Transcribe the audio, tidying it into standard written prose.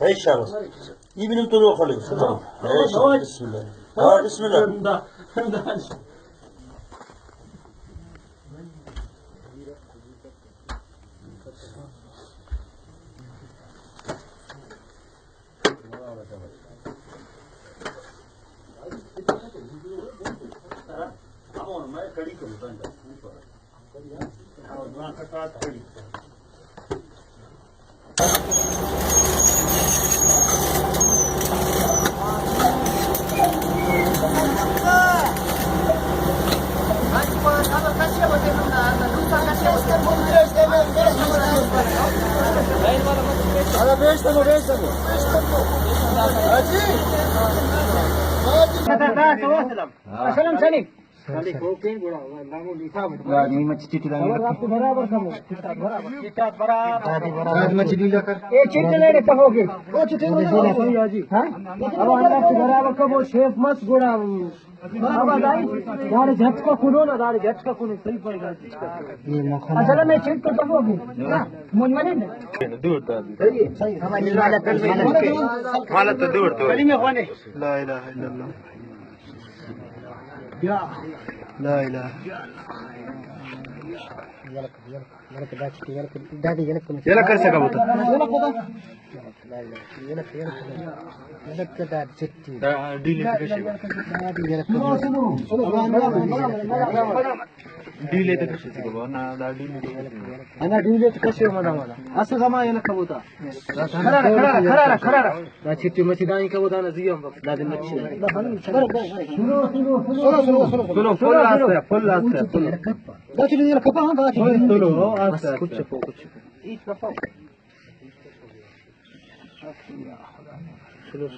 ايش شغله؟ يبي ننطلق خليه ايش بسم الله بسم الله سلام سليم आपको बराबर कम हो बराबर मछली लेकर एक चिट्ठी लेने कहोगे वो चिट्ठी हाँ अब आपको बराबर कम हो शेफ मत गुड़ा दाढ़ी झटका खुलो ना दाढ़ी झटका खुलो सही पड़ेगा असल में चिट्ठी कहोगे मुझ में नहीं दूर सही हमारी वाला तो दूर तो ला इलाहा इल्लल्लाह لا إله يلا كرسي كابوتا ديلي تكشي تكبر أنا ديلي تكشي وما ماذا أصلا كما يلا كابوتا خرارة لا تشتي ما تداني كابوتا أنا زيهم لا دي متشي فل باقي اللي يركب ها باقي كل ايش كفاو شلو